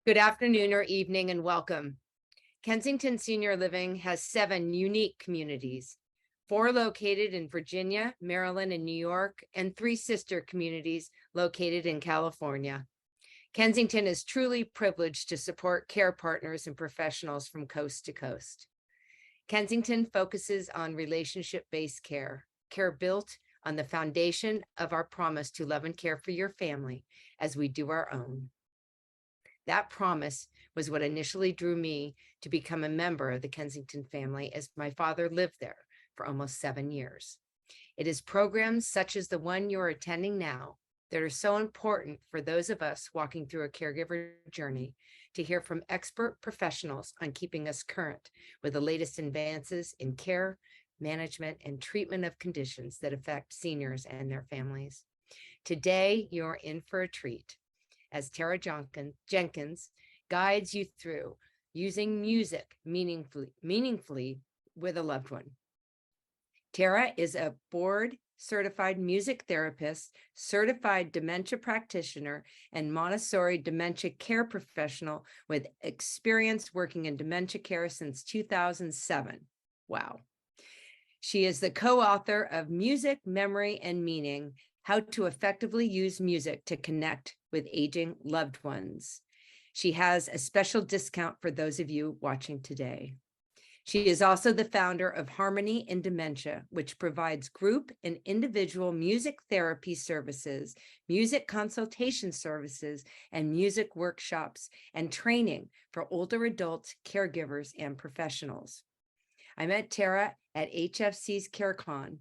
Good afternoon or evening and welcome. Kensington Senior Living has 7 unique communities, 4 located in Virginia, Maryland, and New York, and 3 sister communities located in California. Kensington is truly privileged to support care partners and professionals from coast to coast. Kensington focuses on relationship-based care built on the foundation of our promise to love and care for your family as we do our own. That promise was what initially drew me to become a member of the Kensington family, as my father lived there for almost 7 years. It is programs such as the one you're attending now that are so important for those of us walking through a caregiver journey to hear from expert professionals on keeping us current with the latest advances in care, management, and treatment of conditions that affect seniors and their families. Today, you're in for a treat as Tara Jenkins guides you through using music meaningfully with a loved one. Tara is a board certified music therapist, certified dementia practitioner, and Montessori dementia care professional with experience working in dementia care since 2007. Wow. She is the co-author of Music, Memory, and Meaning: How to Effectively Use Music to Connect with Aging Loved Ones. She has a special discount for those of you watching today. She is also the founder of Harmony in Dementia, which provides group and individual music therapy services, music consultation services, and music workshops and training for older adults, caregivers, and professionals. I met Tara at HFC's CareCon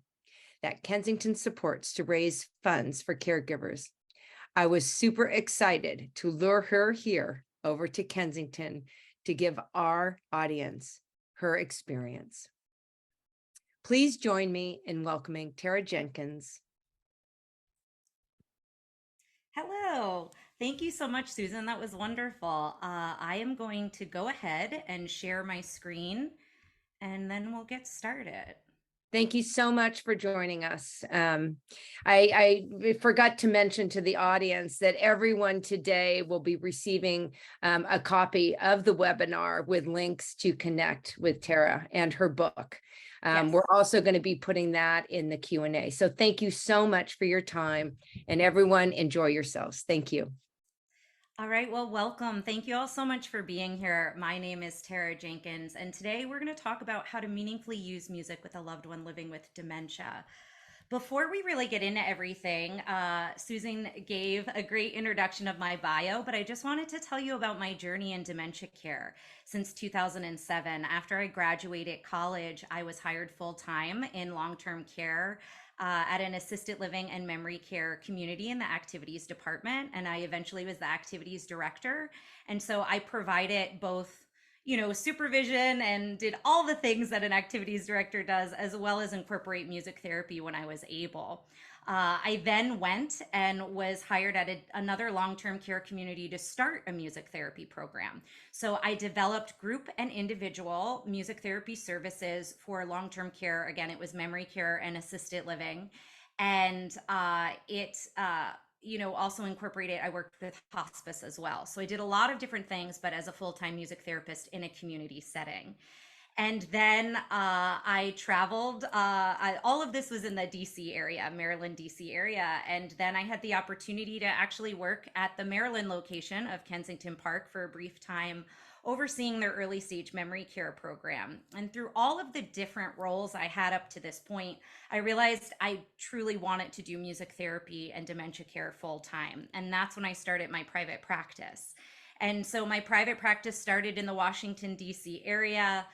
that Kensington supports to raise funds for caregivers. I was super excited to lure her here over to Kensington to give our audience her experience. Please join me in welcoming Tara Jenkins. Hello. Thank you so much, Susan. That was wonderful. I am going to go ahead and share my screen and then we'll get started. Thank you so much for joining us. I forgot to mention to the audience that everyone today will be receiving a copy of the webinar with links to connect with Tara and her book. Yes. We're also going to be putting that in the Q&A. So thank you so much for your time, and everyone enjoy yourselves. Thank you. All right, well, welcome. Thank you all so much for being here. My name is Tara Jenkins, and today we're going to talk about how to meaningfully use music with a loved one living with dementia. Before we really get into everything, Susan gave a great introduction of my bio, but I just wanted to tell you about my journey in dementia care since 2007. After I graduated college, I was hired full time in long term care at an assisted living and memory care community in the activities department. And I eventually was the activities director. And so I provided both supervision and did all the things that an activities director does, as well as incorporate music therapy when I was able. I then went and was hired at another long term care community to start a music therapy program. So I developed group and individual music therapy services for long term care. Again, it was memory care and assisted living. And also incorporated, I worked with hospice as well. So I did a lot of different things, but as a full time music therapist in a community setting. And then I traveled. All of this was in the DC area, Maryland, DC area. And then I had the opportunity to actually work at the Maryland location of Kensington Park for a brief time, overseeing their early stage memory care program. And through all of the different roles I had up to this point, I realized I truly wanted to do music therapy and dementia care full time. And that's when I started my private practice. And so my private practice started in the Washington, D.C. area.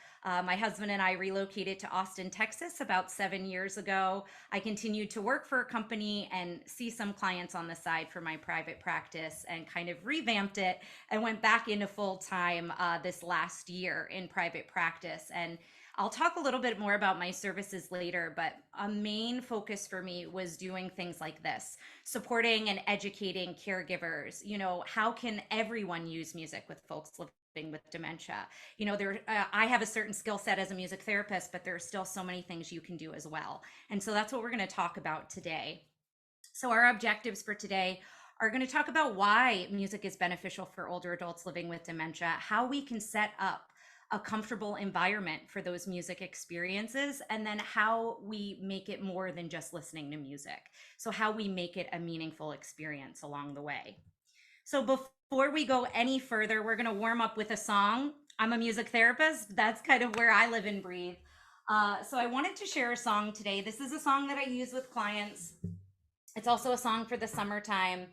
My husband and I relocated to Austin, Texas about 7 years ago. I continued to work for a company and see some clients on the side for my private practice and kind of revamped it and went back into full time this last year in private practice. And I'll talk a little bit more about my services later, but a main focus for me was doing things like this, supporting and educating caregivers. How can everyone use music with folks living with dementia? I have a certain skill set as a music therapist, but there are still so many things you can do as well. And so that's what we're going to talk about today. So our objectives for today are going to talk about why music is beneficial for older adults living with dementia, how we can set up a comfortable environment for those music experiences, and then how we make it more than just listening to music. So, how we make it a meaningful experience along the way. So, before we go any further, we're going to warm up with a song. I'm a music therapist. That's kind of where I live and breathe. So, I wanted to share a song today. This is a song that I use with clients. It's also a song for the summertime,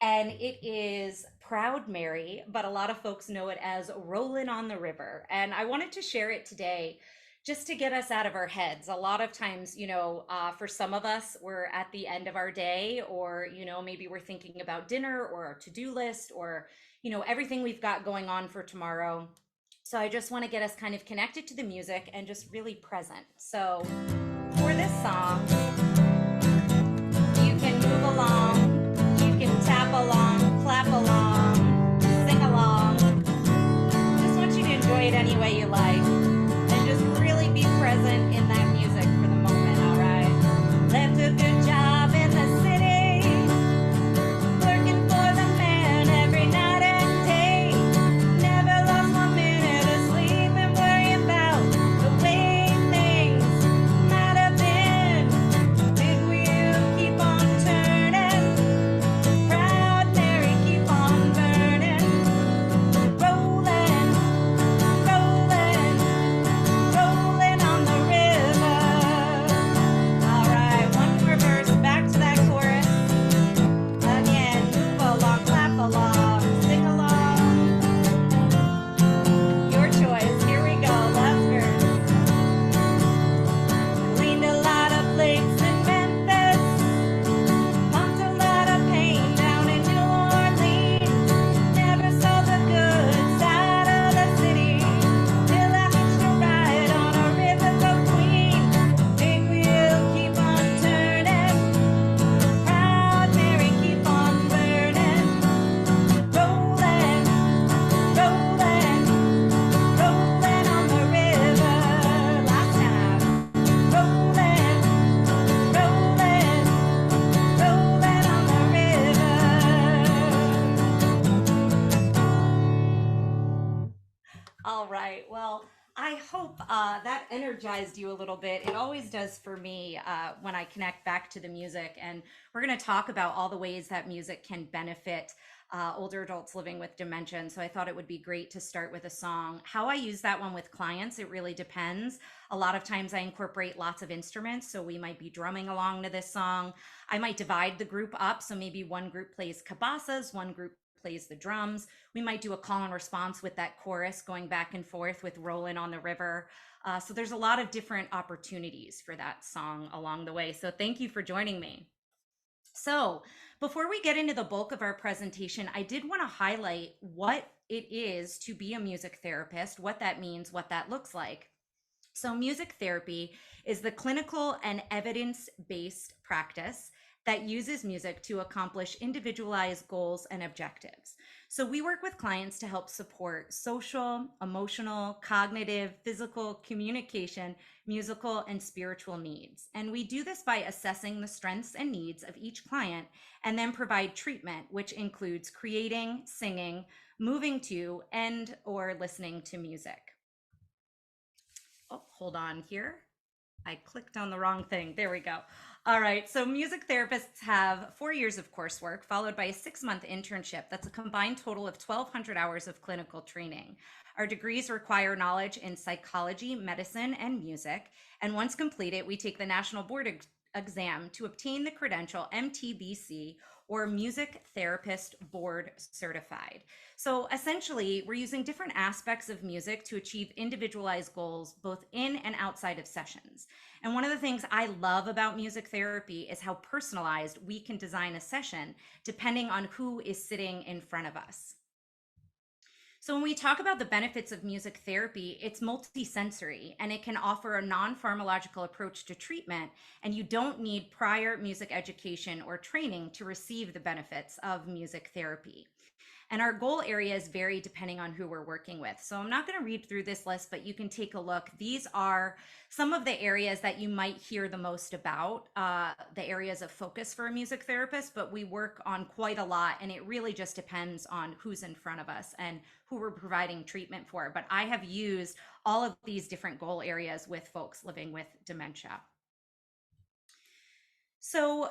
and it is Proud Mary, but a lot of folks know it as Rollin' on the River. And I wanted to share it today just to get us out of our heads. A lot of times, for some of us, we're at the end of our day, or, maybe we're thinking about dinner or our to-do list, or, everything we've got going on for tomorrow. So I just want to get us kind of connected to the music and just really present. So for this song, you can move along, you can tap along, clap along, sing along. Just want you to enjoy it any way you like, and just really be present in that music for the moment, all right? Left a good job in the city, working for the man every night and day. Never lost 1 minute of sleep and worrying about the way things might have been. Big wheel keep on turning, Proud Mary keep on burning, rolling, rolling, rolling on the river. All right, one more verse, back to that chorus. Again, move along, clap along, sing along. Your choice. Here we go. Last verse. Cleaned a lot of plates in Memphis, pumped a lot of pain down in New Orleans. Never saw the good side of the city till I hitched a ride on a riverboat queen. Big wheel keep on turning, Proud Mary keep on burning, rolling, rolling, rolling on the river. Last time, rolling, rolling, rolling on the river. All right. Well, I hope that energized you a little bit. It always does for me when I connect back to the music. And we're going to talk about all the ways that music can benefit older adults living with dementia. And so I thought it would be great to start with a song. How I use that one with clients, it really depends. A lot of times I incorporate lots of instruments. So we might be drumming along to this song. I might divide the group up. So maybe one group plays cabasas, one group plays the drums. We might do a call and response with that chorus going back and forth with Rollin' on the River. So there's a lot of different opportunities for that song along the way. So thank you for joining me. So before we get into the bulk of our presentation, I did want to highlight what it is to be a music therapist, what that means, what that looks like. So music therapy is the clinical and evidence-based practice that uses music to accomplish individualized goals and objectives. So we work with clients to help support social, emotional, cognitive, physical, communication, musical, and spiritual needs. And we do this by assessing the strengths and needs of each client and then provide treatment, which includes creating, singing, moving to, and or listening to music. Oh, hold on here. I clicked on the wrong thing. There we go. All right. So music therapists have 4 years of coursework followed by a 6-month internship. That's a combined total of 1,200 hours of clinical training. Our degrees require knowledge in psychology, medicine, and music. And once completed, we take the national board exam to obtain the credential MTBC, or Music Therapist Board Certified. So essentially, we're using different aspects of music to achieve individualized goals, both in and outside of sessions. And one of the things I love about music therapy is how personalized we can design a session depending on who is sitting in front of us. So when we talk about the benefits of music therapy, it's multisensory and it can offer a non-pharmacological approach to treatment, and you don't need prior music education or training to receive the benefits of music therapy. And our goal areas vary depending on who we're working with. So I'm not going to read through this list, but you can take a look. These are some of the areas that you might hear the most about, the areas of focus for a music therapist, but we work on quite a lot, and it really just depends on who's in front of us and who we're providing treatment for. But I have used all of these different goal areas with folks living with dementia. So,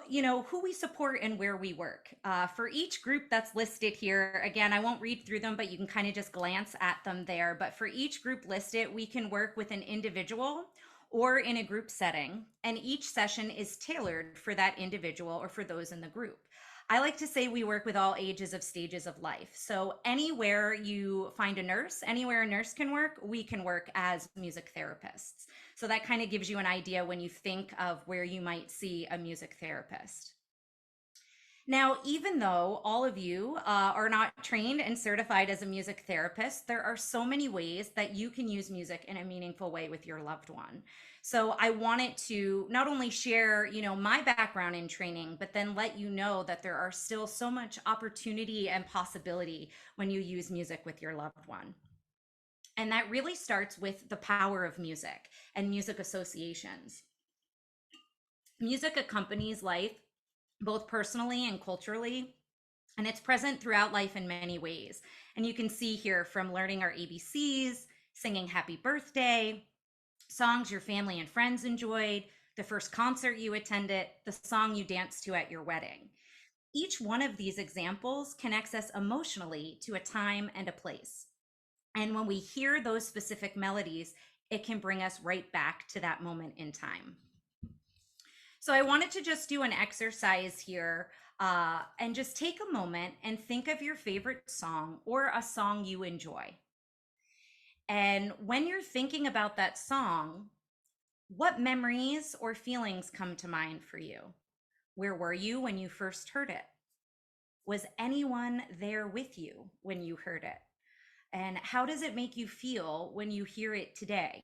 who we support and where we work. For each group that's listed here, again, I won't read through them, but you can kind of just glance at them there. But for each group listed, we can work with an individual or in a group setting, and each session is tailored for that individual or for those in the group. I like to say we work with all ages of stages of life. So anywhere you find a nurse, anywhere a nurse can work, we can work as music therapists. So that kind of gives you an idea when you think of where you might see a music therapist. Now, even though all of you are not trained and certified as a music therapist, there are so many ways that you can use music in a meaningful way with your loved one. So I wanted to not only share, my background in training, but then let you know that there are still so much opportunity and possibility when you use music with your loved one. And that really starts with the power of music and music associations. Music accompanies life both personally and culturally, and it's present throughout life in many ways. And you can see here from learning our ABCs, singing happy birthday, songs your family and friends enjoyed, the first concert you attended, the song you danced to at your wedding. Each one of these examples connects us emotionally to a time and a place. And when we hear those specific melodies, it can bring us right back to that moment in time. So I wanted to just do an exercise here and just take a moment and think of your favorite song or a song you enjoy. And when you're thinking about that song, what memories or feelings come to mind for you? Where were you when you first heard it? Was anyone there with you when you heard it? And how does it make you feel when you hear it today?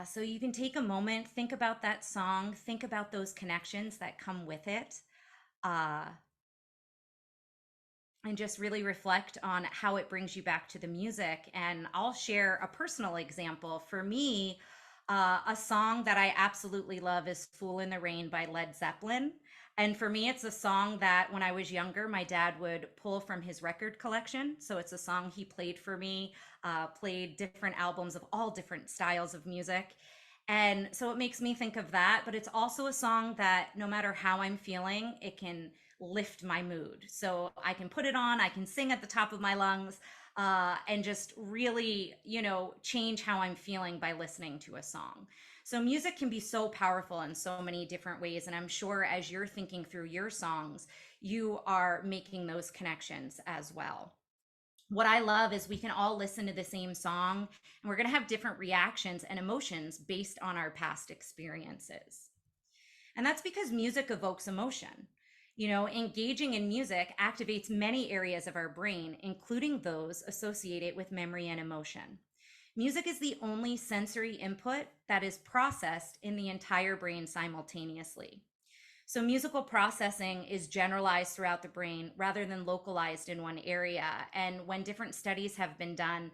So you can take a moment, think about that song, think about those connections that come with it, uh, and just really reflect on how it brings you back to the music. And I'll share a personal example. For me, a song that I absolutely love is Fool in the Rain by Led Zeppelin. And for me, it's a song that when I was younger, my dad would pull from his record collection. So it's a song he played for me, played different albums of all different styles of music. And so it makes me think of that. But it's also a song that no matter how I'm feeling, it can lift my mood. So I can put it on, I can sing at the top of my lungs, and just really, change how I'm feeling by listening to a song. So music can be so powerful in so many different ways. And I'm sure as you're thinking through your songs, you are making those connections as well. What I love is we can all listen to the same song and we're going to have different reactions and emotions based on our past experiences. And that's because music evokes emotion. Engaging in music activates many areas of our brain, including those associated with memory and emotion. Music is the only sensory input that is processed in the entire brain simultaneously. So musical processing is generalized throughout the brain rather than localized in one area. And when different studies have been done,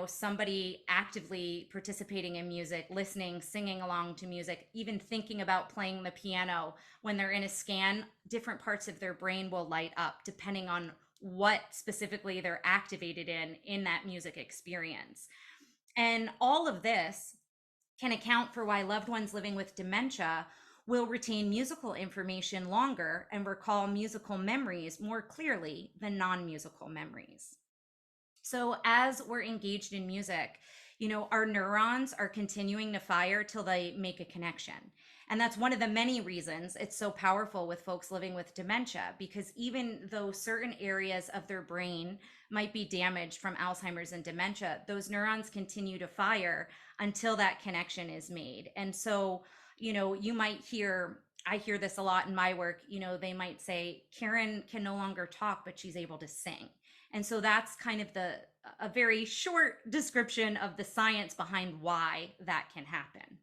somebody actively participating in music, listening, singing along to music, even thinking about playing the piano, when they're in a scan, different parts of their brain will light up depending on what specifically they're activated in that music experience. And all of this can account for why loved ones living with dementia will retain musical information longer and recall musical memories more clearly than non-musical memories. So as we're engaged in music, our neurons are continuing to fire till they make a connection. And that's one of the many reasons it's so powerful with folks living with dementia, because even though certain areas of their brain might be damaged from Alzheimer's and dementia, those neurons continue to fire until that connection is made. And so, you might hear, I hear this a lot in my work, they might say, Karen can no longer talk, but she's able to sing. And so that's kind of a very short description of the science behind why that can happen.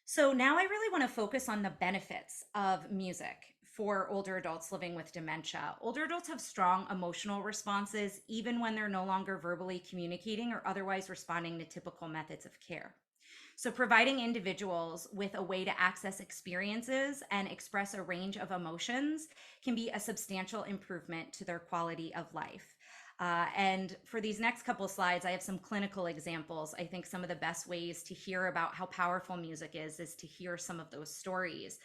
So now I really want to focus on the benefits of music for older adults living with dementia. Older adults have strong emotional responses, even when they're no longer verbally communicating or otherwise responding to typical methods of care. So, providing individuals with a way to access experiences and express a range of emotions can be a substantial improvement to their quality of life. And for these next couple of slides, I have some clinical examples. I think some of the best ways to hear about how powerful music is to hear some of those stories.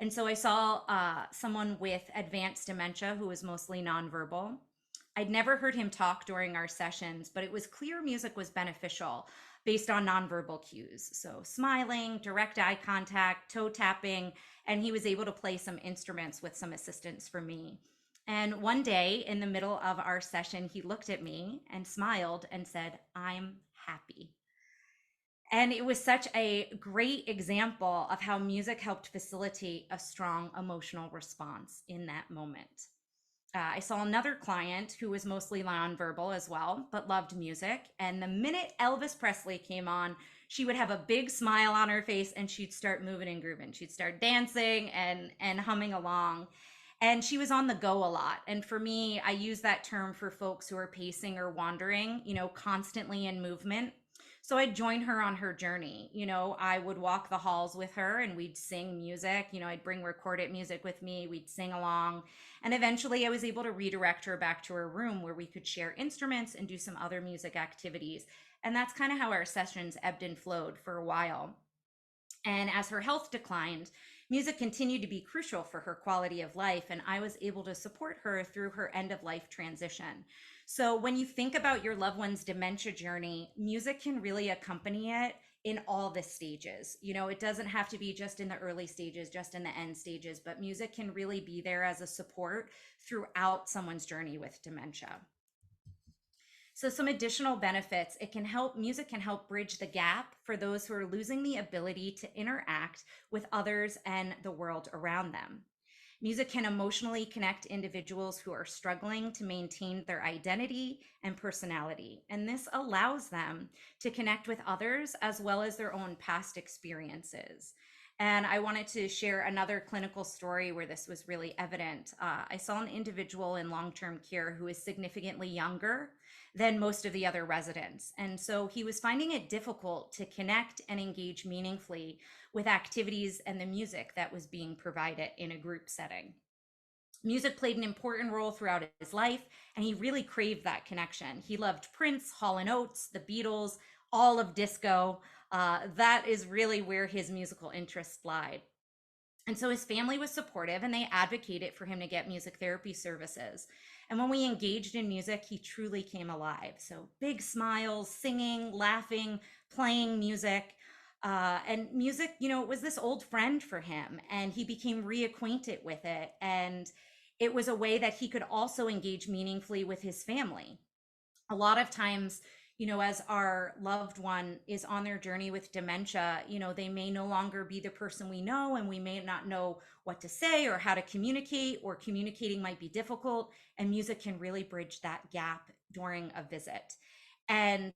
And so I saw someone with advanced dementia who was mostly nonverbal. I'd never heard him talk during our sessions, but it was clear music was beneficial based on nonverbal cues. So smiling, direct eye contact, toe tapping, and he was able to play some instruments with some assistance for me. And one day in the middle of our session, he looked at me and smiled and said, "I'm happy." And it was such a great example of how music helped facilitate a strong emotional response in that moment. I saw another client who was mostly nonverbal as well, but loved music. And the minute Elvis Presley came on, she would have a big smile on her face and she'd start moving and grooving. She'd start dancing and humming along. And she was on the go a lot. And for me, I use that term for folks who are pacing or wandering, constantly in movement. So I'd join her on her journey. I would walk the halls with her and we'd sing music. I'd bring recorded music with me. We'd sing along. And eventually I was able to redirect her back to her room where we could share instruments and do some other music activities. And that's kind of how our sessions ebbed and flowed for a while. And as her health declined, music continued to be crucial for her quality of life. And I was able to support her through her end of life transition. So when you think about your loved one's dementia journey, music can really accompany it in all the stages. It doesn't have to be just in the early stages, just in the end stages, but music can really be there as a support throughout someone's journey with dementia. So some additional benefits, music can help bridge the gap for those who are losing the ability to interact with others and the world around them. Music can emotionally connect individuals who are struggling to maintain their identity and personality, and this allows them to connect with others as well as their own past experiences. And I wanted to share another clinical story where this was really evident. I saw an individual in long-term care who is significantly younger than most of the other residents. And so he was finding it difficult to connect and engage meaningfully with activities and the music that was being provided in a group setting. Music played an important role throughout his life, and he really craved that connection. He loved Prince, Hall & Oates, the Beatles, all of disco. That is really where his musical interests lied. And so his family was supportive and they advocated for him to get music therapy services. And when we engaged in music, he truly came alive. So big smiles, singing, laughing, playing music. And music, it was this old friend for him, and he became reacquainted with it. And it was a way that he could also engage meaningfully with his family. A lot of times, as our loved one is on their journey with dementia, they may no longer be the person we know, and we may not know what to say or how to communicate, or communicating might be difficult. And music can really bridge that gap during a visit. And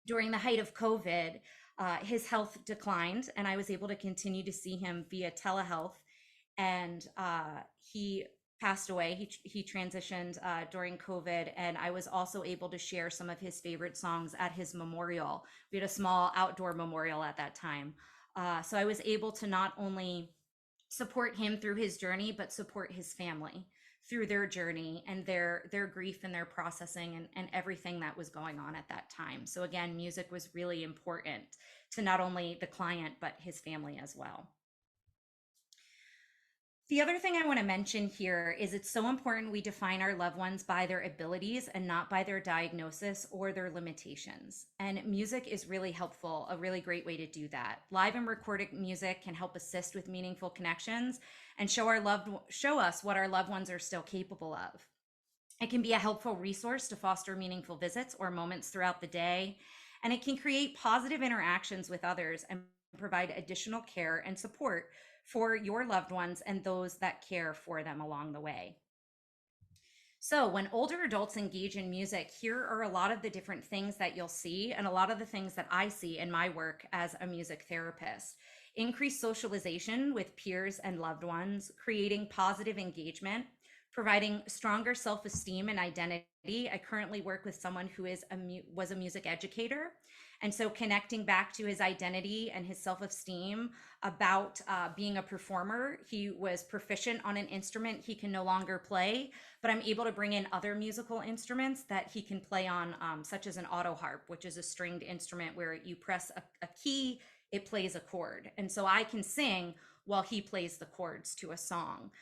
during the height of COVID, his health declined, and I was able to continue to see him via telehealth. And he passed away. He transitioned during COVID, and I was also able to share some of his favorite songs at his memorial. We had a small outdoor memorial at that time. So I was able to not only support him through his journey, but support his family through their journey and their grief and their processing and everything that was going on at that time. So again, music was really important to not only the client, but his family as well. The other thing I want to mention here is it's so important we define our loved ones by their abilities and not by their diagnosis or their limitations. And music is really helpful, a really great way to do that. Live and recorded music can help assist with meaningful connections and show us what our loved ones are still capable of. It can be a helpful resource to foster meaningful visits or moments throughout the day, and it can create positive interactions with others and provide additional care and support for your loved ones and those that care for them along the way. So when older adults engage in music, here are a lot of the different things that you'll see and a lot of the things that I see in my work as a music therapist. increase socialization with peers and loved ones, creating positive engagement, providing stronger self-esteem and identity. I currently work with someone who was a music educator, and so connecting back to his identity and his self-esteem about being a performer. He was proficient on an instrument he can no longer play, but I'm able to bring in other musical instruments that he can play on, such as an auto harp, which is a stringed instrument where you press a key, it plays a chord. And so I can sing while he plays the chords to a song.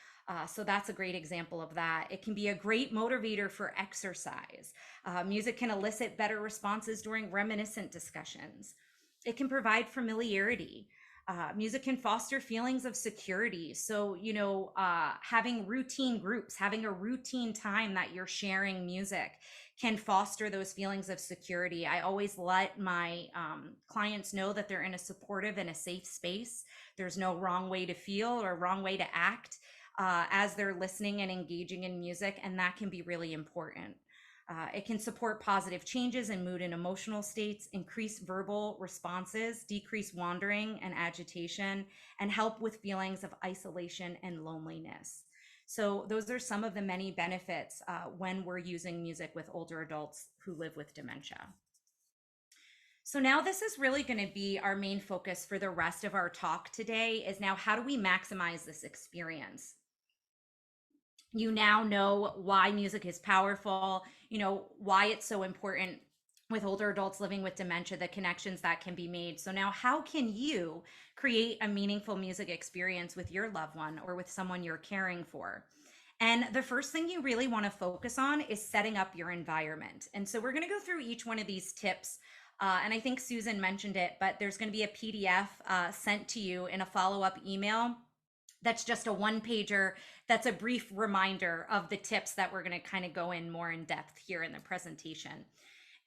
So that's a great example of that. It can be a great motivator for exercise. Music can elicit better responses during reminiscent discussions. It can provide familiarity. Music can foster feelings of security. So, having routine groups, having a routine time that you're sharing music can foster those feelings of security. I always let my clients know that they're in a supportive and a safe space. There's no wrong way to feel or wrong way to act as they're listening and engaging in music, and that can be really important. It can support positive changes in mood and emotional states, increase verbal responses, decrease wandering and agitation, and help with feelings of isolation and loneliness. So those are some of the many benefits when we're using music with older adults who live with dementia. So now this is really going to be our main focus for the rest of our talk today, is now how do we maximize this experience? You now know why music is powerful, why it's so important with older adults living with dementia, the connections that can be made. So now how can you create a meaningful music experience with your loved one or with someone you're caring for? And the first thing you really want to focus on is setting up your environment. And so we're going to go through each one of these tips. And I think Susan mentioned it, but there's going to be a PDF sent to you in a follow-up email. That's just a one pager. That's a brief reminder of the tips that we're going to kind of go in more in depth here in the presentation.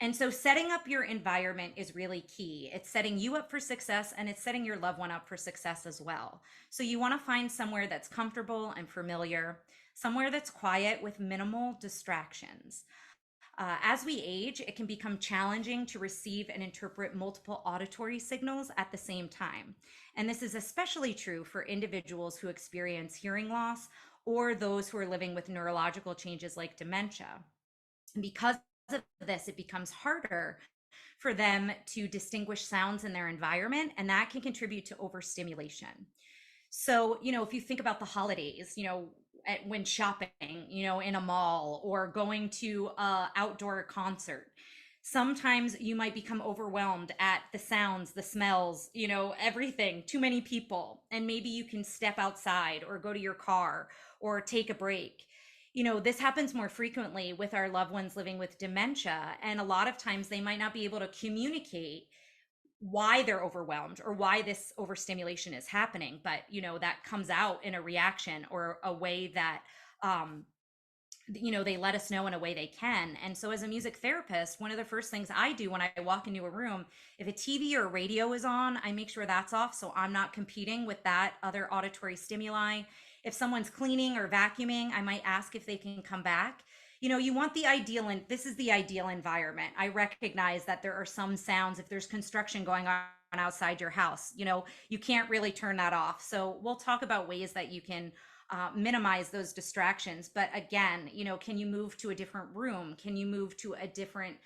And so setting up your environment is really key. It's setting you up for success, and it's setting your loved one up for success as well. So you want to find somewhere that's comfortable and familiar, somewhere that's quiet with minimal distractions. As we age, it can become challenging to receive and interpret multiple auditory signals at the same time. And this is especially true for individuals who experience hearing loss or those who are living with neurological changes like dementia. And because of this, it becomes harder for them to distinguish sounds in their environment, and that can contribute to overstimulation. So, if you think about the holidays, when shopping, in a mall or going to a outdoor concert, sometimes you might become overwhelmed at the sounds, the smells, everything, too many people, and maybe you can step outside or go to your car or take a break. This happens more frequently with our loved ones living with dementia, and a lot of times they might not be able to communicate why they're overwhelmed or why this overstimulation is happening, but that comes out in a reaction or a way that they let us know in a way they can. And so as a music therapist, one of the first things I do when I walk into a room, if a TV or a radio is on, I make sure that's off so I'm not competing with that other auditory stimuli. If someone's cleaning or vacuuming, I might ask if they can come back. You want the ideal, and this is the ideal environment. I recognize that there are some sounds, if there's construction going on outside your house, you can't really turn that off. So we'll talk about ways that you can minimize those distractions. But again, can you move to a different room? Can you move to a different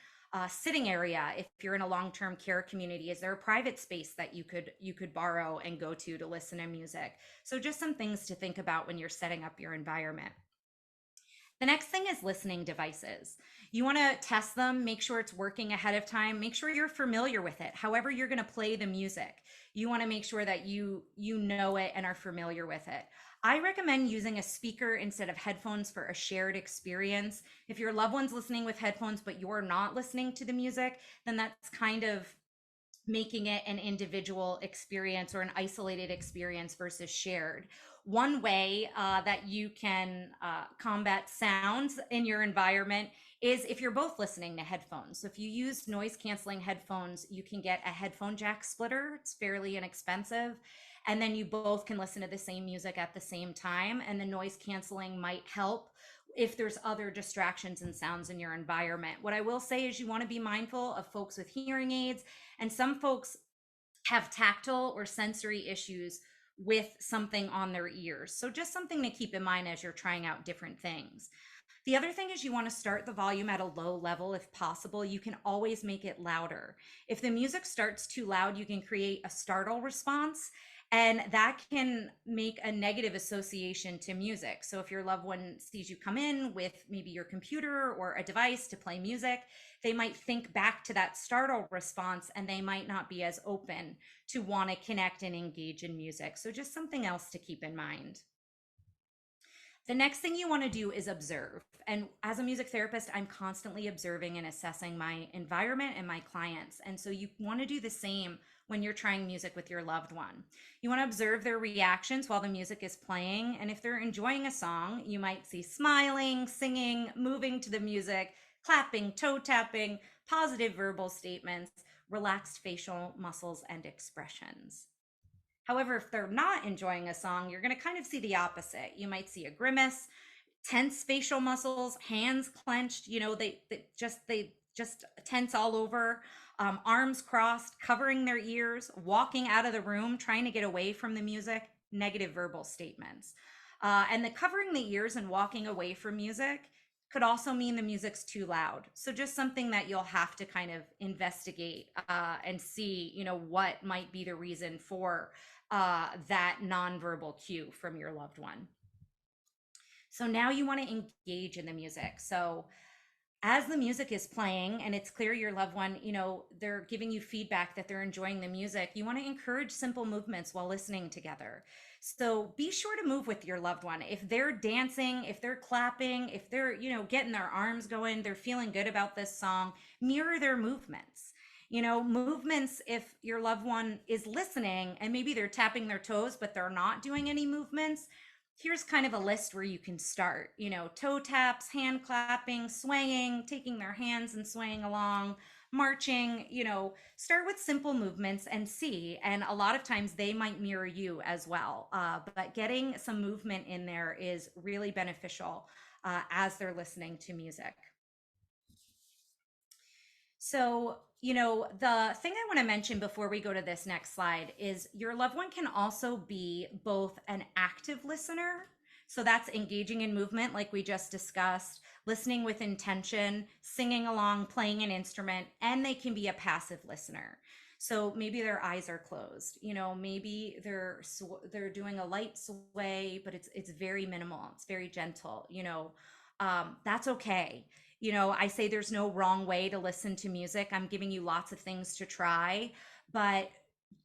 sitting area? If you're in a long-term care community, is there a private space that you could borrow and go to listen to music? So just some things to think about when you're setting up your environment. The next thing is listening devices. You want to test them, make sure it's working ahead of time, make sure you're familiar with it. However you're going to play the music, you want to make sure that you know it and are familiar with it. I recommend using a speaker instead of headphones for a shared experience. If your loved one's listening with headphones but you're not listening to the music, then that's kind of making it an individual experience or an isolated experience versus shared. One way that you can combat sounds in your environment is if you're both listening to headphones. So if you use noise canceling headphones, you can get a headphone jack splitter. It's fairly inexpensive. And then you both can listen to the same music at the same time. And the noise canceling might help if there's other distractions and sounds in your environment. What I will say is you want to be mindful of folks with hearing aids, and some folks have tactile or sensory issues with something on their ears. So just something to keep in mind as you're trying out different things. The other thing is you want to start the volume at a low level if possible. You can always make it louder. If the music starts too loud, you can create a startle response, and that can make a negative association to music. So if your loved one sees you come in with maybe your computer or a device to play music, they might think back to that startle response and they might not be as open to want to connect and engage in music. So just something else to keep in mind. The next thing you want to do is observe. And as a music therapist, I'm constantly observing and assessing my environment and my clients. And so you want to do the same when you're trying music with your loved one. You want to observe their reactions while the music is playing. And if they're enjoying a song, you might see smiling, singing, moving to the music, clapping, toe tapping, positive verbal statements, relaxed facial muscles and expressions. However, if they're not enjoying a song, you're going to kind of see the opposite. You might see a grimace, tense facial muscles, hands clenched, they just tense all over, arms crossed, covering their ears, walking out of the room, trying to get away from the music, negative verbal statements. And the covering the ears and walking away from music could also mean the music's too loud. So just something that you'll have to kind of investigate and see, what might be the reason for that nonverbal cue from your loved one. So now you want to engage in the music. So as the music is playing and it's clear your loved one, they're giving you feedback that they're enjoying the music, you want to encourage simple movements while listening together. So be sure to move with your loved one. If they're dancing, if they're clapping, if they're, getting their arms going, they're feeling good about this song, mirror their movements. Movements, if your loved one is listening and maybe they're tapping their toes, but they're not doing any movements, here's kind of a list where you can start, toe taps, hand clapping, swaying, taking their hands and swaying along, marching, start with simple movements and see. And a lot of times they might mirror you as well. But getting some movement in there is really beneficial as they're listening to music. So, the thing I want to mention before we go to this next slide is your loved one can also be both an active listener. So that's engaging in movement, like we just discussed, listening with intention, singing along, playing an instrument, and they can be a passive listener. So maybe their eyes are closed, maybe they're doing a light sway, but it's very minimal, it's very gentle, that's okay. I say there's no wrong way to listen to music. I'm giving you lots of things to try, but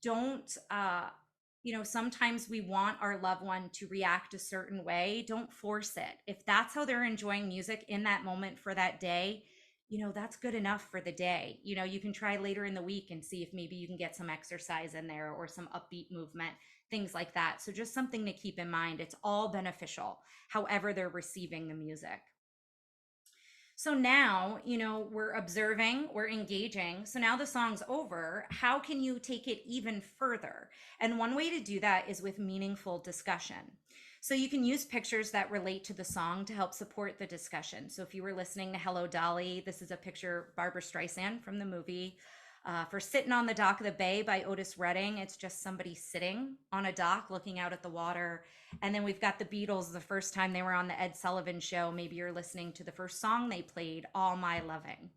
don't, sometimes we want our loved one to react a certain way. Don't force it. If that's how they're enjoying music in that moment for that day, that's good enough for the day. You can try later in the week and see if maybe you can get some exercise in there or some upbeat movement, things like that. So just something to keep in mind. It's all beneficial, however they're receiving the music. So now, we're observing, we're engaging. So now the song's over. How can you take it even further? And one way to do that is with meaningful discussion. So you can use pictures that relate to the song to help support the discussion. So if you were listening to Hello Dolly, this is a picture of Barbara Streisand from the movie. For Sitting on the Dock of the Bay by Otis Redding, it's just somebody sitting on a dock looking out at the water. And then we've got the Beatles, the first time they were on the Ed Sullivan Show. Maybe you're listening to the first song they played, All My Loving.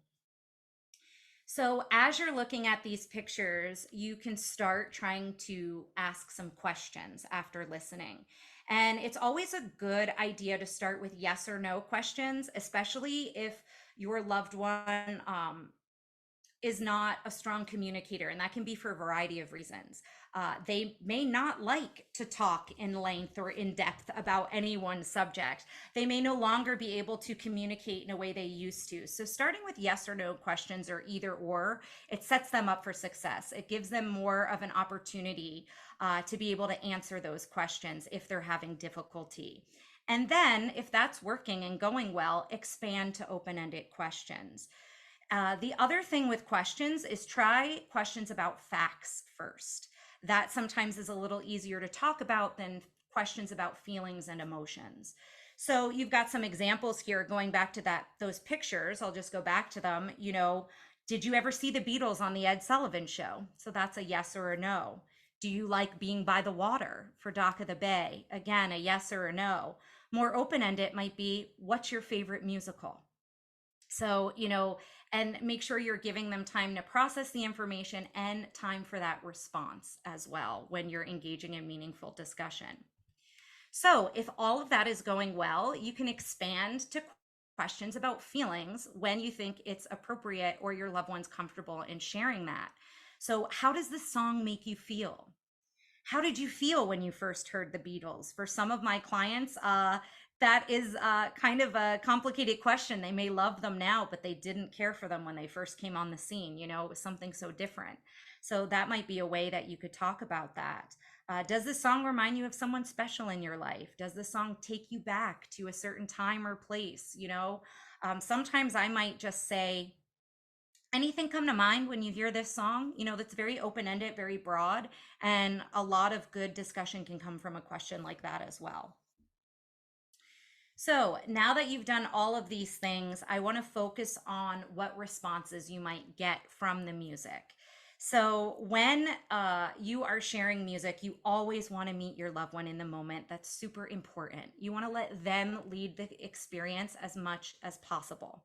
So as you're looking at these pictures, you can start trying to ask some questions after listening. And it's always a good idea to start with yes or no questions, especially if your loved one is not a strong communicator, and that can be for a variety of reasons. They may not like to talk in length or in depth about any one subject. They may no longer be able to communicate in a way they used to. So starting with yes or no questions or either or, it sets them up for success. It gives them more of an opportunity to be able to answer those questions if they're having difficulty. And then if that's working and going well, expand to open-ended questions. The other thing with questions is try questions about facts first. That sometimes is a little easier to talk about than questions about feelings and emotions. So you've got some examples here going back to those pictures. I'll just go back to them. Did you ever see the Beatles on the Ed Sullivan Show? So that's a yes or a no. Do you like being by the water for Dock of the Bay? Again, a yes or a no. More open-ended might be, what's your favorite musical? So, and make sure you're giving them time to process the information and time for that response as well when you're engaging in meaningful discussion. So, if all of that is going well, you can expand to questions about feelings when you think it's appropriate or your loved one's comfortable in sharing that. So, how does this song make you feel? How did you feel when you first heard the Beatles? For some of my clients, that is kind of a complicated question. They may love them now, but they didn't care for them when they first came on the scene. It was something so different. So that might be a way that you could talk about that. Does this song remind you of someone special in your life? Does the song take you back to a certain time or place? Sometimes I might just say, anything come to mind when you hear this song? That's very open-ended, very broad, and a lot of good discussion can come from a question like that as well. So now that you've done all of these things, I want to focus on what responses you might get from the music. So when you are sharing music, you always want to meet your loved one in the moment. That's super important. You want to let them lead the experience as much as possible.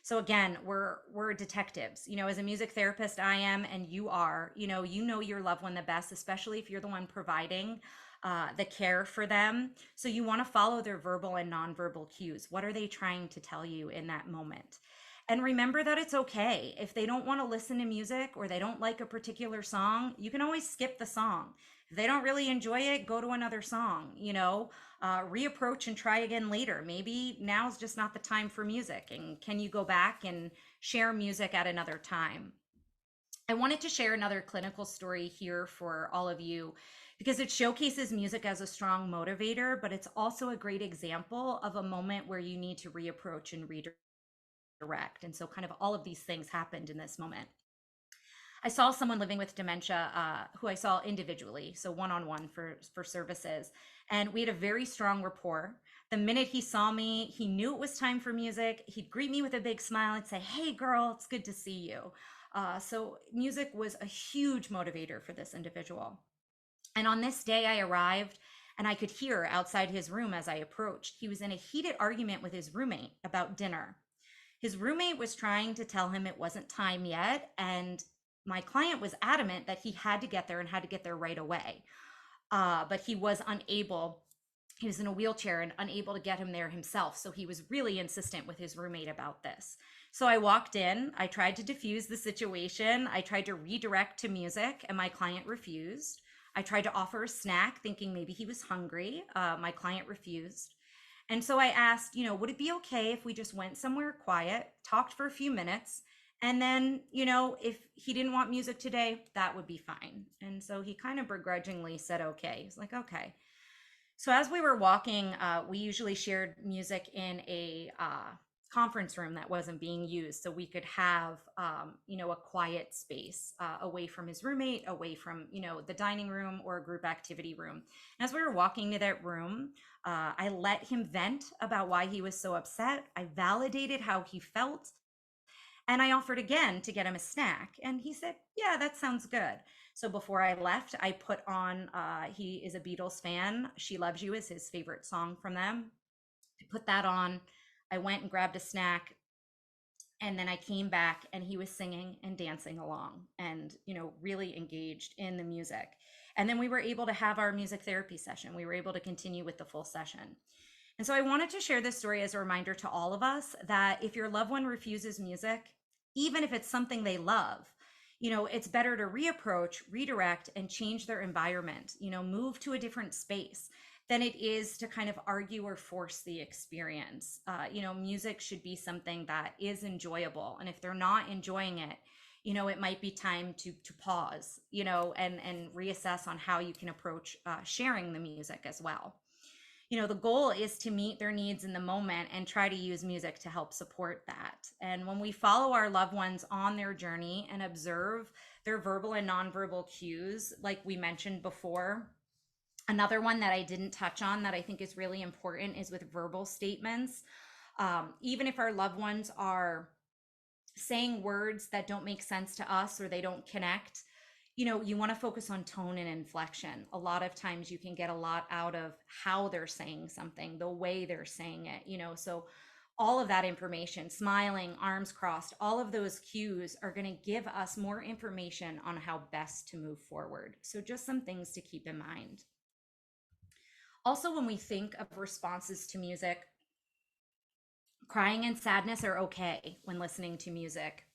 So again, we're detectives. As a music therapist, I am, and you are. You know your loved one the best, especially if you're the one providing the care for them. So you want to follow their verbal and nonverbal cues. What are they trying to tell you in that moment? And remember that it's okay. If they don't want to listen to music or they don't like a particular song, you can always skip the song. If they don't really enjoy it, go to another song, reapproach and try again later. Maybe now's just not the time for music. And can you go back and share music at another time? I wanted to share another clinical story here for all of you because it showcases music as a strong motivator, but it's also a great example of a moment where you need to reapproach and redirect. And so kind of all of these things happened in this moment. I saw someone living with dementia who I saw individually, so one-on-one for services. And we had a very strong rapport. The minute he saw me, he knew it was time for music. He'd greet me with a big smile and say, "Hey girl, it's good to see you." So music was a huge motivator for this individual. And on this day I arrived and I could hear outside his room as I approached. He was in a heated argument with his roommate about dinner. His roommate was trying to tell him it wasn't time yet, and my client was adamant that he had to get there and had to get there right away. But he was unable. He was in a wheelchair and unable to get him there himself. So he was really insistent with his roommate about this. So I walked in, I tried to diffuse the situation. I tried to redirect to music and my client refused. I tried to offer a snack thinking maybe he was hungry. My client refused. And so I asked, would it be okay if we just went somewhere quiet, talked for a few minutes, and then, if he didn't want music today, that would be fine. And so he kind of begrudgingly said, okay. He's like, okay. So as we were walking, we usually shared music in a conference room that wasn't being used, so we could have, a quiet space away from his roommate, away from, the dining room or a group activity room. And as we were walking to that room, I let him vent about why he was so upset. I validated how he felt. And I offered again to get him a snack. And he said, "Yeah, that sounds good." So before I left, I put on, he is a Beatles fan. "She Loves You" is his favorite song from them. I put that on. I went and grabbed a snack. And then I came back and he was singing and dancing along and, really engaged in the music. And then we were able to have our music therapy session. We were able to continue with the full session. And so I wanted to share this story as a reminder to all of us that if your loved one refuses music, even if it's something they love, it's better to reapproach, redirect, and change their environment, move to a different space than it is to kind of argue or force the experience. Music should be something that is enjoyable. And if they're not enjoying it, it might be time to pause, and reassess on how you can approach sharing the music as well. The goal is to meet their needs in the moment and try to use music to help support that. And when we follow our loved ones on their journey and observe their verbal and nonverbal cues, like we mentioned before, another one that I didn't touch on that I think is really important is with verbal statements. Even if our loved ones are saying words that don't make sense to us or they don't connect, you want to focus on tone and inflection. A lot of times you can get a lot out of how they're saying something, the way they're saying it, so all of that information, smiling, arms crossed, all of those cues are going to give us more information on how best to move forward. So just some things to keep in mind. Also, when we think of responses to music, crying and sadness are okay when listening to music.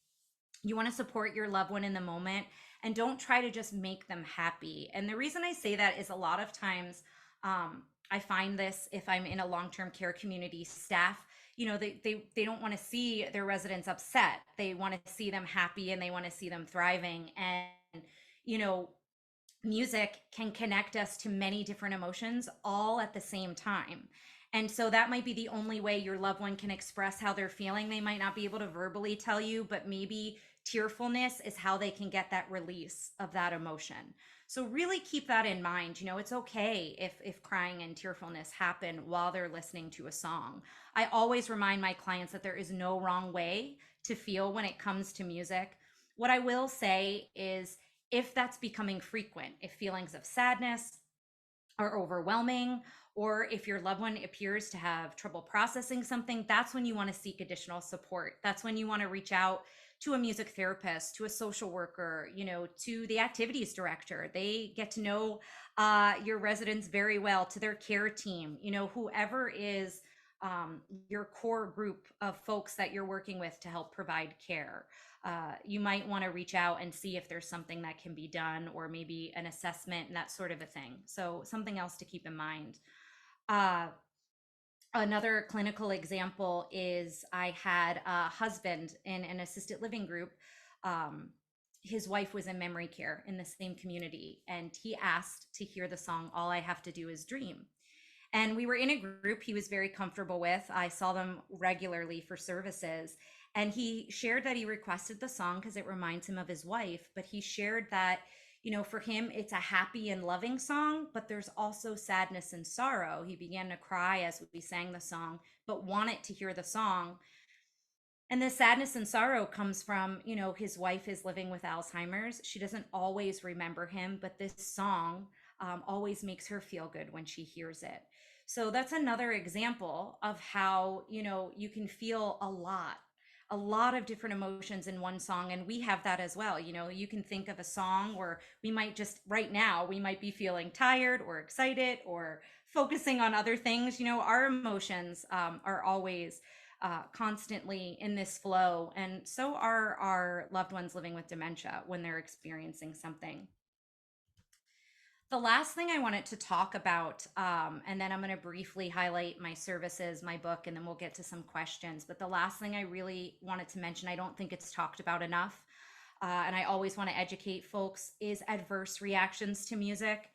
You want to support your loved one in the moment and don't try to just make them happy. And the reason I say that is a lot of times I find this if I'm in a long-term care community, staff, they don't want to see their residents upset. They want to see them happy and they want to see them thriving. And, you know, music can connect us to many different emotions all at the same time. And so that might be the only way your loved one can express how they're feeling. They might not be able to verbally tell you, but maybe tearfulness is how they can get that release of that emotion. So really keep that in mind. It's okay if crying and tearfulness happen while they're listening to a song. I always remind my clients that there is no wrong way to feel when it comes to music. What I will say is, if that's becoming frequent, if feelings of sadness are overwhelming, or if your loved one appears to have trouble processing something, that's when you want to seek additional support. That's when you want to reach out to a music therapist, to a social worker, to the activities director. They get to know your residents very well, to their care team, whoever is your core group of folks that you're working with to help provide care. You might want to reach out and see if there's something that can be done, or maybe an assessment and that sort of a thing. So something else to keep in mind. Another clinical example is I had a husband in an assisted living group. His wife was in memory care in the same community, and he asked to hear the song All I Have to Do Is Dream. And we were in a group he was very comfortable with. I saw them regularly for services. And he shared that he requested the song because it reminds him of his wife. But he shared that, for him, it's a happy and loving song, but there's also sadness and sorrow. He began to cry as we sang the song, but wanted to hear the song. And the sadness and sorrow comes from, his wife is living with Alzheimer's. She doesn't always remember him, but this song always makes her feel good when she hears it. So that's another example of how, you can feel a lot of different emotions in one song. And we have that as well. You can think of a song where we might just right now, we might be feeling tired or excited or focusing on other things. Our emotions are always constantly in this flow. And so are our loved ones living with dementia when they're experiencing something. The last thing I wanted to talk about, and then I'm going to briefly highlight my services, my book, and then we'll get to some questions. But the last thing I really wanted to mention, I don't think it's talked about enough, and I always want to educate folks, is adverse reactions to music.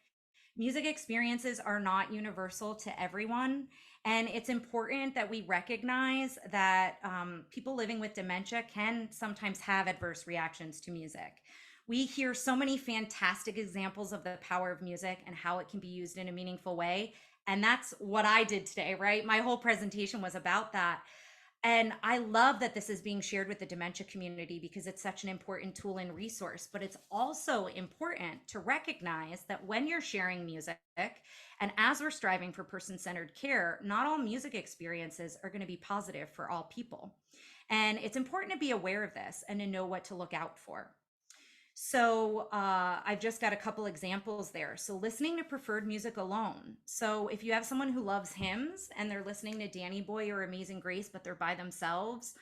Music experiences are not universal to everyone. And it's important that we recognize that people living with dementia can sometimes have adverse reactions to music. We hear so many fantastic examples of the power of music and how it can be used in a meaningful way. And that's what I did today, right? My whole presentation was about that. And I love that this is being shared with the dementia community because it's such an important tool and resource. But it's also important to recognize that when you're sharing music, and as we're striving for person-centered care, not all music experiences are going to be positive for all people. And it's important to be aware of this and to know what to look out for. So I've just got a couple examples there. So listening to preferred music alone. So if you have someone who loves hymns and they're listening to Danny Boy or Amazing Grace, but they're by themselves,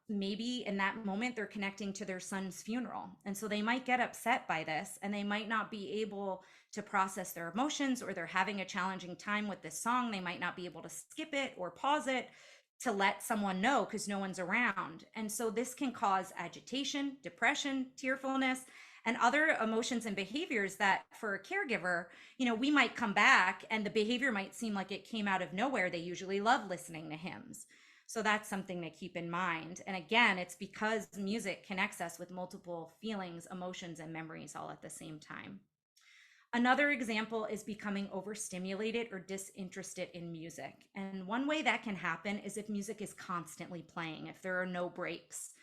maybe in that moment they're connecting to their son's funeral. And so they might get upset by this and they might not be able to process their emotions, or they're having a challenging time with this song. They might not be able to skip it or pause it to let someone know because no one's around. And so this can cause agitation, depression, tearfulness, and other emotions and behaviors that for a caregiver, we might come back and the behavior might seem like it came out of nowhere. They usually love listening to hymns. So that's something to keep in mind. And again, it's because music connects us with multiple feelings, emotions, and memories all at the same time. Another example is becoming overstimulated or disinterested in music. And one way that can happen is if music is constantly playing, if there are no breaks.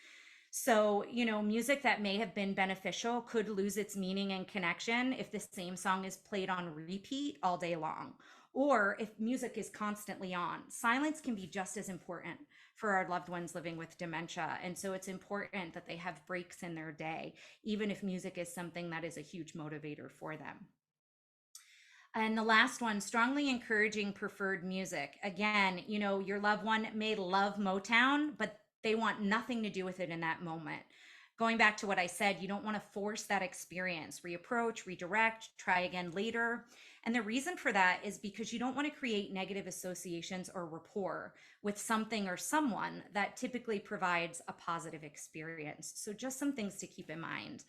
So, music that may have been beneficial could lose its meaning and connection if the same song is played on repeat all day long. Or if music is constantly on, silence can be just as important for our loved ones living with dementia. And so it's important that they have breaks in their day, even if music is something that is a huge motivator for them. And the last one, strongly encouraging preferred music. Again, your loved one may love Motown, but they want nothing to do with it in that moment. Going back to what I said, you don't want to force that experience. Reapproach, redirect, try again later. And the reason for that is because you don't want to create negative associations or rapport with something or someone that typically provides a positive experience. So, just some things to keep in mind.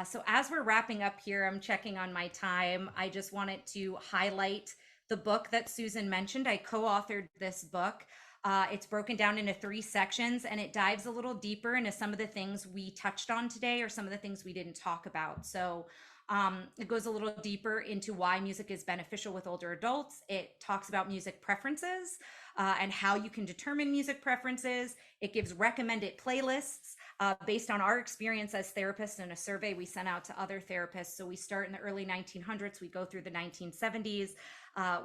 So as we're wrapping up here, I'm checking on my time. I just wanted to highlight the book that Susan mentioned. I co-authored this book. It's broken down into 3 sections, and it dives a little deeper into some of the things we touched on today or some of the things we didn't talk about. So it goes a little deeper into why music is beneficial with older adults. It talks about music preferences and how you can determine music preferences. It gives recommended playlists based on our experience as therapists and a survey we sent out to other therapists. So we start in the early 1900s, we go through the 1970s.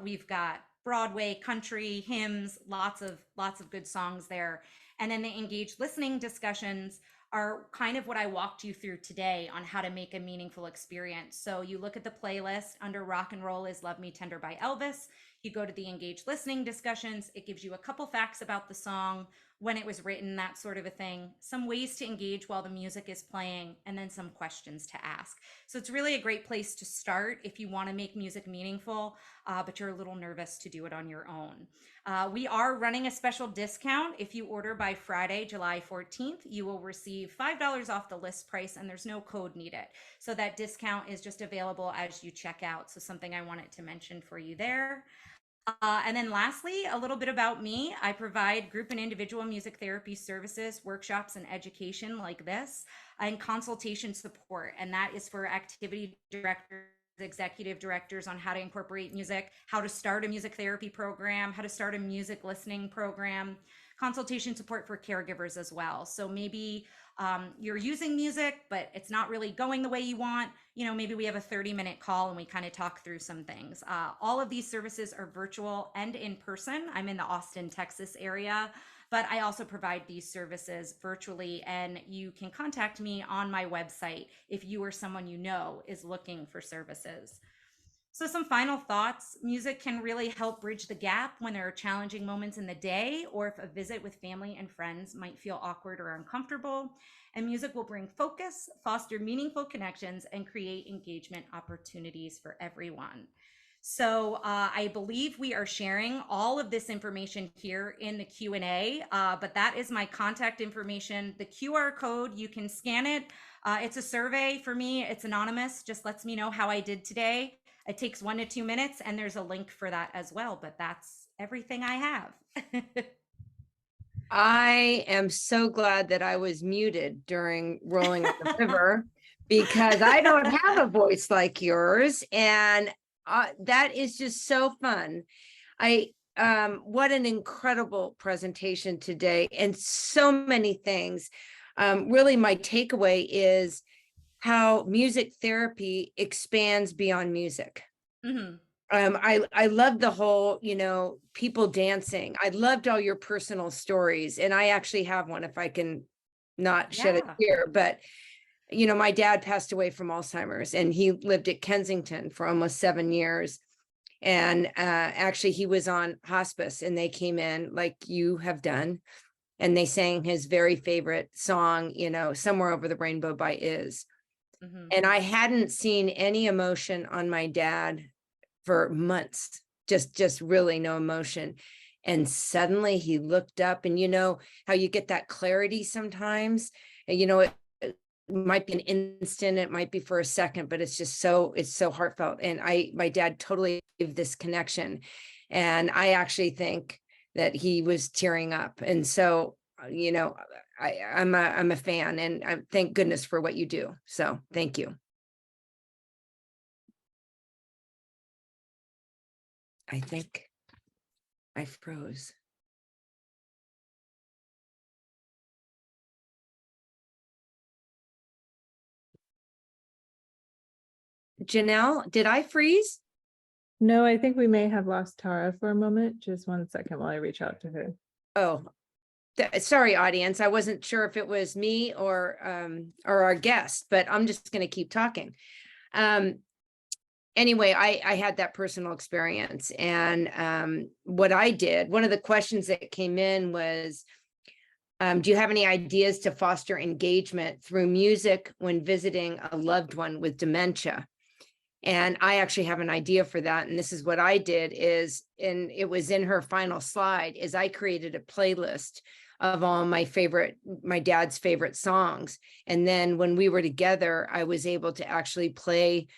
We've got Broadway, country, hymns, lots of good songs there. And then the engaged listening discussions are kind of what I walked you through today on how to make a meaningful experience. So you look at the playlist. Under rock and roll is Love Me Tender by Elvis. You go to the engaged listening discussions. It gives you a couple facts about the song, when it was written, that sort of a thing, some ways to engage while the music is playing, and then some questions to ask. So it's really a great place to start if you want to make music meaningful, but you're a little nervous to do it on your own. We are running a special discount. If you order by Friday, July 14th, you will receive $5 off the list price, and there's no code needed. So that discount is just available as you check out. So something I wanted to mention for you there. And then lastly, a little bit about me. I provide group and individual music therapy services, workshops, and education like this, and consultation support. And that is for activity directors, executive directors on how to incorporate music, how to start a music therapy program, how to start a music listening program, consultation support for caregivers as well. So maybe you're using music, but it's not really going the way you want. Maybe we have a 30-minute call and we kind of talk through some things. All of these services are virtual and in person. I'm in the Austin, Texas area, but I also provide these services virtually, and you can contact me on my website if you or someone you know is looking for services. So, some final thoughts. Music can really help bridge the gap when there are challenging moments in the day, or if a visit with family and friends might feel awkward or uncomfortable. And music will bring focus, foster meaningful connections, and create engagement opportunities for everyone. So I believe we are sharing all of this information here in the Q&A, but that is my contact information. The QR code, you can scan it. It's a survey for me. It's anonymous, just lets me know how I did today. It takes 1 to 2 minutes, and there's a link for that as well, but that's everything I have. I am so glad that I was muted during Rolling on the River because I don't have a voice like yours. And that is just so fun. What an incredible presentation today, and so many things. Really, my takeaway is how music therapy expands beyond music. Mm-hmm. I loved the whole, people dancing. I loved all your personal stories, and I actually have one if I can not shed a Yeah. tear. But my dad passed away from Alzheimer's, and he lived at Kensington for almost 7 years. And actually, he was on hospice, and they came in like you have done, and they sang his very favorite song, "Somewhere Over the Rainbow" by Is. Mm-hmm. And I hadn't seen any emotion on my dad for months, just really no emotion. And suddenly he looked up, and how you get that clarity sometimes, and it might be an instant, it might be for a second, but it's so heartfelt. And my dad totally gave this connection, and I actually think that he was tearing up. And so I'm a fan, and I thank goodness for what you do. So thank you. I think I froze. Janelle, did I freeze? No, I think we may have lost Tara for a moment. Just 1 second while I reach out to her. Oh, sorry, audience. I wasn't sure if it was me or our guest, but I'm just going to keep talking. Anyway, I had that personal experience, and what I did, one of the questions that came in was, do you have any ideas to foster engagement through music when visiting a loved one with dementia? And I actually have an idea for that. And this is what I did is, and it was in her final slide, is I created a playlist of all my dad's favorite songs. And then when we were together, I was able to actually play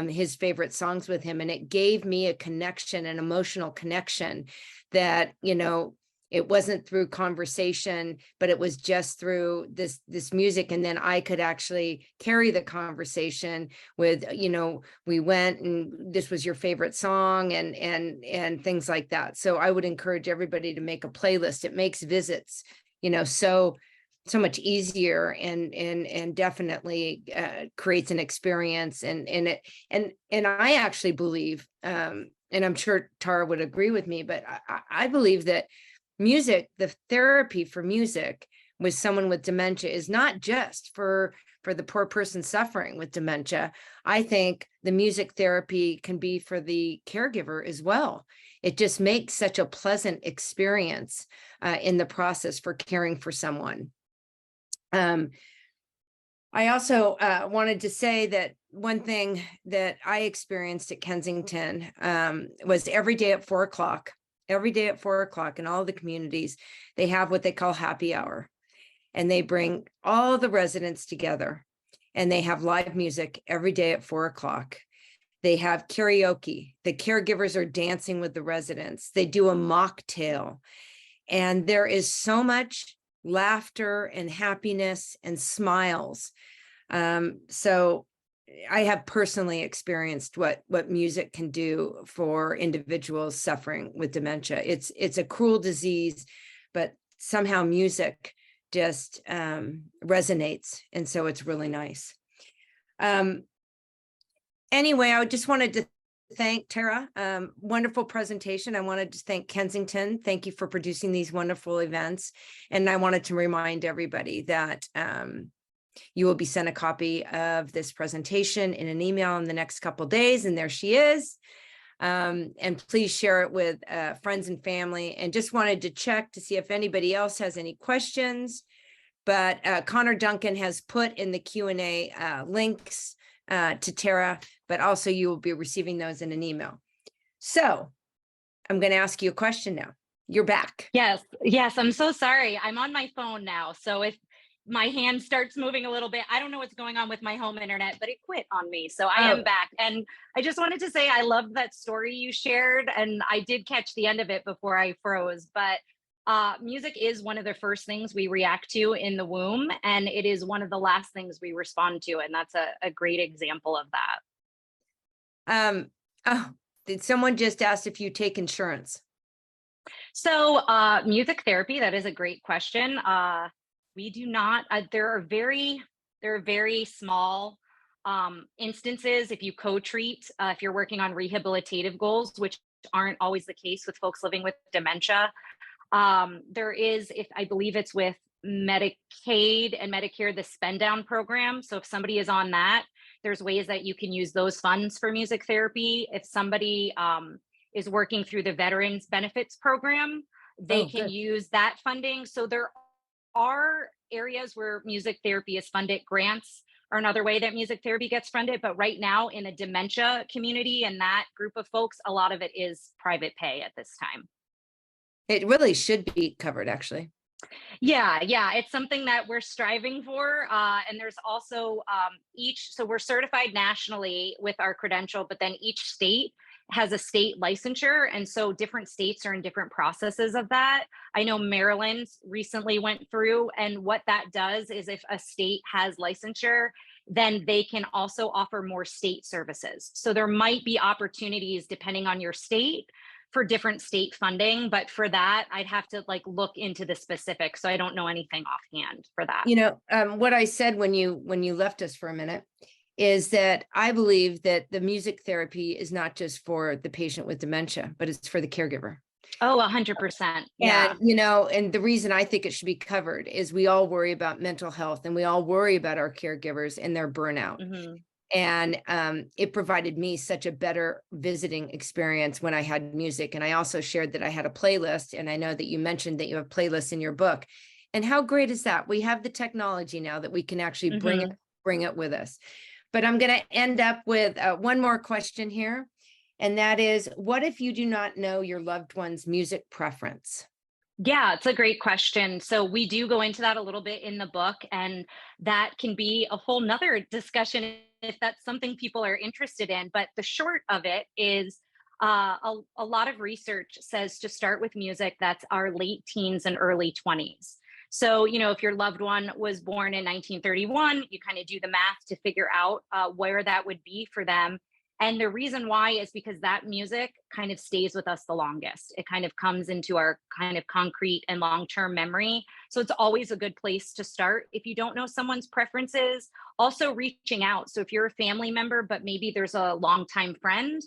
his favorite songs with him. And it gave me a connection, an emotional connection that, it wasn't through conversation, but it was just through this music. And then I could actually carry the conversation with, we went and this was your favorite song and things like that. So I would encourage everybody to make a playlist. It makes visits, so much easier and definitely creates an experience. And I actually believe, and I'm sure Tara would agree with me, but I believe that music, the therapy for music with someone with dementia is not just for the poor person suffering with dementia. I think the music therapy can be for the caregiver as well. It just makes such a pleasant experience in the process for caring for someone. I also wanted to say that one thing that I experienced at Kensington was every day at 4:00. Every day at 4:00 in all the communities, they have what they call happy hour, and they bring all the residents together, and they have live music every day at 4:00. They have karaoke. The caregivers are dancing with the residents. They do a mocktail, and there is so much laughter and happiness and smiles. So I have personally experienced what music can do for individuals suffering with dementia. It's a cruel disease, but somehow music just resonates, and so it's really nice. Anyway, I just wanted to thank Tara. Wonderful presentation. I wanted to thank Kensington. Thank you for producing these wonderful events, and I wanted to remind everybody that you will be sent a copy of this presentation in an email in the next couple of days, and there she is. And please share it with friends and family. And just wanted to check to see if anybody else has any questions. But Connor Duncan has put in the Q&A links to Tara, but also you will be receiving those in an email. So I'm going to ask you a question now. You're back. Yes, I'm so sorry. I'm on my phone now. So if my hand starts moving a little bit, I don't know what's going on with my home internet, but it quit on me. So I am back. And I just wanted to say, I loved that story you shared. And I did catch the end of it before I froze, but music is one of the first things we react to in the womb. And it is one of the last things we respond to. And that's a great example of that. Did someone just ask if you take insurance? So music therapy, that is a great question. We do not. There are very small instances if you co-treat, if you're working on rehabilitative goals, which aren't always the case with folks living with dementia. There is, if I believe it's with Medicaid and Medicare, the spend down program. So if somebody is on that, there's ways that you can use those funds for music therapy. If somebody is working through the Veterans Benefits Program, they can use that funding. So there are areas where music therapy is funded. Grants are another way that music therapy gets funded. But right now in a dementia community and that group of folks, a lot of it is private pay at this time. It really should be covered, actually. Yeah, it's something that we're striving for. And there's also so we're certified nationally with our credential, but then each state has a state licensure. And so different states are in different processes of that. I know Maryland recently went through, and what that does is if a state has licensure, then they can also offer more state services. So there might be opportunities depending on your state for different state funding, but for that, I'd have to look into the specifics. So I don't know anything offhand for that. What I said when you left us for a minute is that I believe that the music therapy is not just for the patient with dementia, but it's for the caregiver. Oh, 100%. Yeah. And, you know, and the reason I think it should be covered is we all worry about mental health and we all worry about our caregivers and their burnout. Mm-hmm. And it provided me such a better visiting experience when I had music. And I also shared that I had a playlist. And I know that you mentioned that you have playlists in your book. And how great is that? We have the technology now that we can actually bring it with us. But I'm going to end up with one more question here. And that is, what if you do not know your loved one's music preference? Yeah, it's a great question. So we do go into that a little bit in the book, and that can be a whole nother discussion if that's something people are interested in. But the short of it is a lot of research says to start with music that's our late teens and early 20s. So, you know, if your loved one was born in 1931, you kind of do the math to figure out where that would be for them. And the reason why is because that music kind of stays with us the longest. It kind of comes into our kind of concrete and long-term memory. So it's always a good place to start. If you don't know someone's preferences, also reaching out. So if you're a family member, but maybe there's a longtime friend,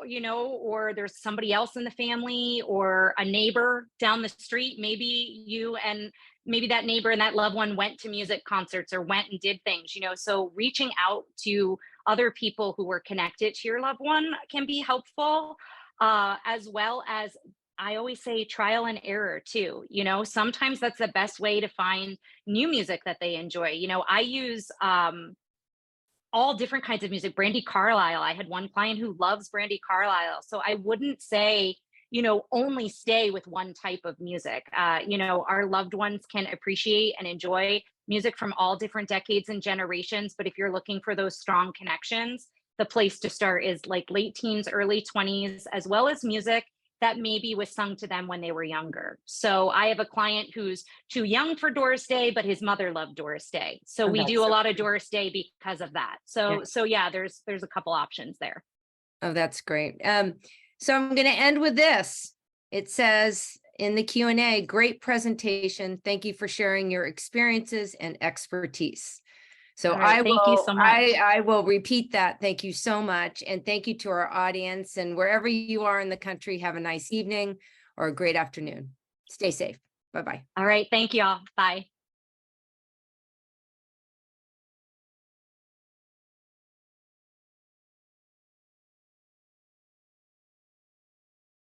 you know, or there's somebody else in the family or a neighbor down the street, maybe you and maybe that neighbor and that loved one went to music concerts or went and did things, you know, so reaching out to other people who were connected to your loved one can be helpful, as well as I always say trial and error too. You know, sometimes that's the best way to find new music that they enjoy. You know, I use all different kinds of music. Brandy Carlisle. I had one client who loves Brandy Carlisle. So I wouldn't say, you know, only stay with one type of music. You know, our loved ones can appreciate and enjoy music from all different decades and generations. But if you're looking for those strong connections, the place to start is like late teens, early 20s, as well as music that maybe was sung to them when they were younger. So I have a client who's too young for Doris Day, but his mother loved Doris Day. So we do a lot of Doris Day because of that. So yeah, there's a couple options there. Oh, that's great. So I'm going to end with this. It says in the Q&A, great presentation. Thank you for sharing your experiences and expertise. So Thank you so much. I will repeat that. Thank you so much. And thank you to our audience, and wherever you are in the country, have a nice evening or a great afternoon. Stay safe. Bye-bye. All right. Thank you all. Bye.